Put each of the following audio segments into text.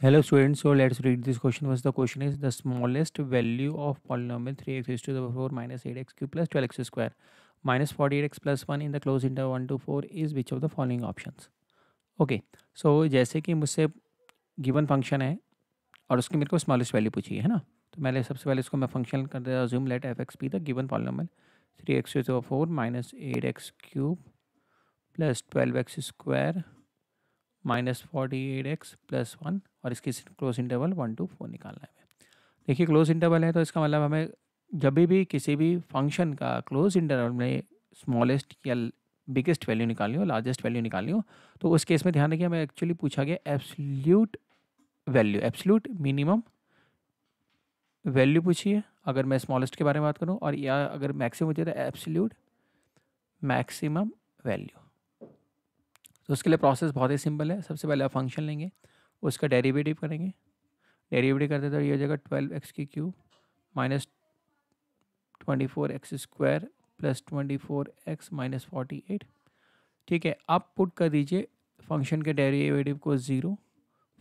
Hello students, so let's read this question. First, the question is the smallest value of polynomial 3x raised to the power 4 minus 8x cube plus 12x square minus 48x plus 1 in the closed interval 1 to 4 is which of the following options? Okay so जैसे कि मुझसे given function है और उसकी मेरे को smallest value पूछी है ना, तो मैंने सबसे पहले इसको मैं फंक्शन कर देता assume let f x be the given polynomial 3x to the 4 minus 8x cube plus 12x square -48x plus 1 और इसकी क्लोज इंटरवल 1 to 4 निकालना है। देखिए क्लोज इंटरवल है तो इसका मतलब हमें जब भी किसी भी फंक्शन का क्लोज इंटरवल में स्मॉलेस्ट या बिगेस्ट वैल्यू निकालनी हो, लार्जेस्ट वैल्यू निकालनी हो, तो उस केस में ध्यान रखिए हमें एक्चुअली पूछा गया absolute value, absolute minimum value पूछी है अगर मैं स्मॉलेस्ट के बारे में बात करूँ, और या अगर मैक्सिमम होती है तो एब्सोल्यूट मैक्सिमम वैल्यू। तो उसके लिए प्रोसेस बहुत ही सिंपल है। सबसे पहले आप फंक्शन लेंगे, उसका डेरिवेटिव करेंगे, डेरिवेटिव करते तो ये हो जाएगा 12x की cube minus 24x square plus 24x minus 48। ठीक है, आप पुट कर दीजिए फंक्शन के डेरिवेटिव को 0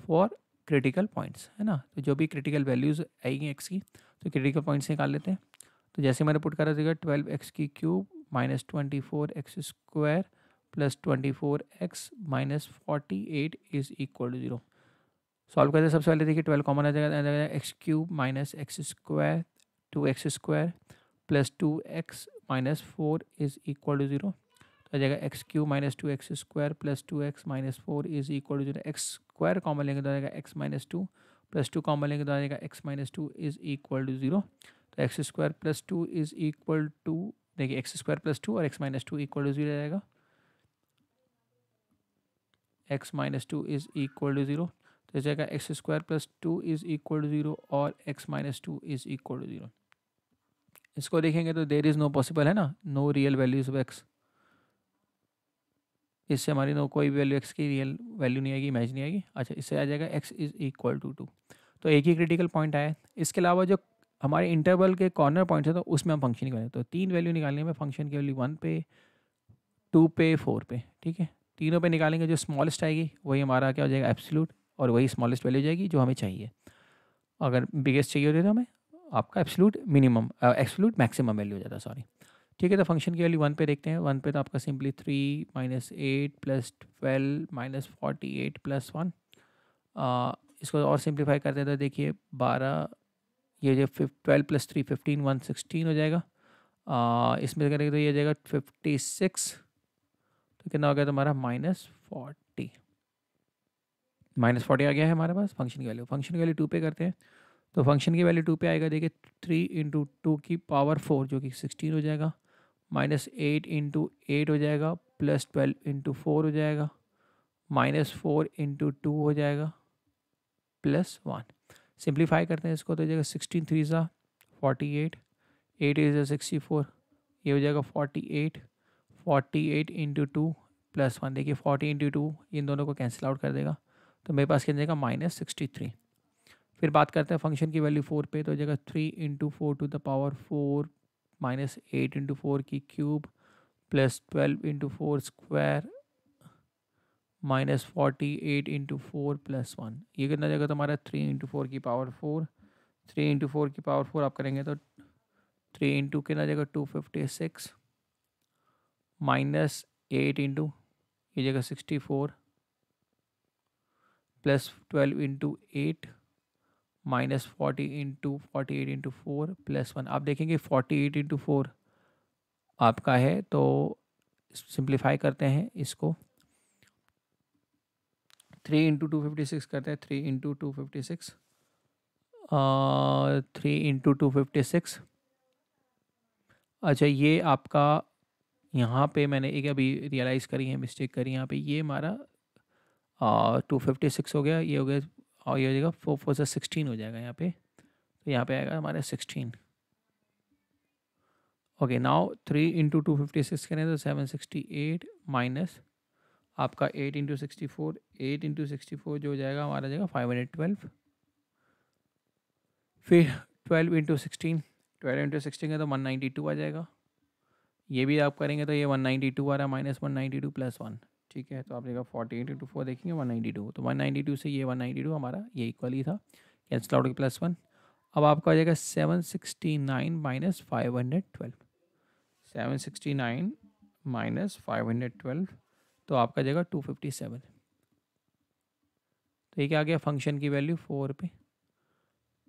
फॉर क्रिटिकल पॉइंट्स, है ना। तो जो भी क्रिटिकल वैल्यूज़ आएंगी एक्स की, तो क्रिटिकल पॉइंट्स निकाल लेते हैं। तो जैसे मैंने पुट करा देगा 12x की cube minus 24x square plus 24x minus 48 is equal to 0। Solve करते सबसे पहले देखिए 12 कॉमन आ जाएगा, x cube minus x square 2x square plus 2x minus 4 is equal to 0। तो आ जाएगा x cube minus 2x square plus 2x minus 4 is equal to 0। X square common लेंगे तो आ जाएगा एक्स माइनस 2 प्लस 2 कॉमन लेंगे तो आ जाएगा x minus 2 is equal to 0। तो x square plus 2 is equal to, देखिए एक्स स्क्वायर प्लस 2 और एक्स माइनस 2 इक्वल टू 0 आएगा, x minus 2 is equal to 0। तो इस जगह x square plus 2 is equal to 0 और x minus 2 is equal to 0। इसको देखेंगे तो देर इज़ नो पॉसिबल, है ना, no real values of x. इससे हमारी नो कोई वैल्यू एक्स की रियल वैल्यू नहीं आएगी, इमेज नहीं आएगी। अच्छा, इससे आ जाएगा एक्स इज इक्वल टू 2। तो एक ही क्रिटिकल पॉइंट आया। इसके अलावा जो हमारे इंटरवल के कॉर्नर पॉइंट्स है तो उसमें हम फंक्शन निकालें, तो 3 वैल्यू निकालनी है हमें फंक्शन की वैल्यू 1 पे, 2 पे, 4 पे। ठीक है, तीनों पे निकालेंगे, जो स्मॉलेस्ट आएगी वही हमारा क्या हो जाएगा एब्सोल्यूट, और वही स्मॉलेस्ट वैल्यू जाएगी जो हमें चाहिए। अगर बिगेस्ट चाहिए होती तो हमें आपका absolute minimum, absolute maximum value हो जाता, सॉरी। ठीक है, तो फंक्शन की वैल्यू 1 पे देखते हैं। 1 पे तो आपका simply 3 minus 8 plus 12 minus 48 plus 1। इसको और सिंप्लीफाई करते हैं तो देखिए 12, ये जो 12 प्लस 3 15 116 हो जाएगा। इसमें करेंगे तो ये हो जाएगा 56, तो कितना हो गया तुम्हारा -40। -40 आ गया है हमारे पास फंक्शन की वैल्यू। फंक्शन की वैल्यू 2 पे करते हैं, तो फंक्शन की वैल्यू 2 पे आएगा, देखिए 3 इंटू 2 की पावर 4 जो कि 16 हो जाएगा, माइनस 8 इंटू 8 हो जाएगा, प्लस 12 इंटू 4 हो जाएगा, माइनस 4 इंटू 2 हो जाएगा, प्लस 1। सिंप्लीफाई करते हैं इसको तो हो जाएगा 16 3 ज़ा 48, 8 इज़ 64, ये हो जाएगा 48, 48 इंटू 2 प्लस 1। देखिए 40 इंटू 2 इन दोनों को कैंसिल आउट कर देगा, तो मेरे पास क्या जाएगा -63। फिर बात करते हैं फंक्शन की वैल्यू 4 पे, तो हो जाएगा 3 into 4 to the power 4 minus 8 into 4 की cube plus 12 into 4 square -48 into 4 plus 1। ये कितना जाएगा तुम्हारा 3 इंटू 4 की पावर 4, 3 इंटू 4 की पावर 4 आप करेंगे तो 3 इंटू कितना जाएगा 256 माइनस 8 इंटू ये जगह 64 plus 12 into 8 minus 40 into 48 into 4 plus 1। आप देखेंगे 48 इंटू 4 आपका है, तो सिंप्लीफाई करते हैं इसको, 3 इंटू 256 करते हैं, 3 इंटू 256, 3 इंटू 256। अच्छा, ये आपका यहाँ पे मैंने एक अभी रियलाइज़ करी है, मिस्टेक करी यहाँ पे, ये हमारा 256 हो गया, ये हो गया, और ये हो जाएगा 4 4 से 16 हो जाएगा यहाँ पे, तो यहाँ पे आएगा हमारा 16। ओके, नाउ 3 इंटू 256 करें तो 768 माइनस आपका 8 इंटू 64, 8 इंटू 64 जो हो जाएगा हमारा जाएगा 512। फिर 12 इंटू 16, 12 इंटू 16 का तो 192 आ जाएगा। ये भी आप करेंगे तो ये 192 आ रहा है, -192 प्लस 1। ठीक है, तो आप देखा 48 इंटू 4 देखेंगे 192, तो 192 से ये 192 हमारा ये इक्वल ही था, कैंसिल आउट +1। अब आपका आ जाएगा 769 माइनस 512, 769 माइनस 512, तो आपका जाएगा 257। तो ये क्या आ गया, फंक्शन की वैल्यू 4 पे।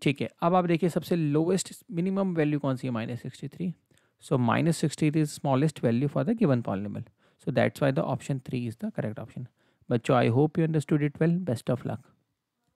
ठीक है, अब आप देखिए सबसे लोवेस्ट मिनिमम वैल्यू कौन सी है, -63। सो -63 is smallest value for the given polynomial, so that's why the option 3 is the correct option. Bachcho, I hope you understood it well. Best of luck.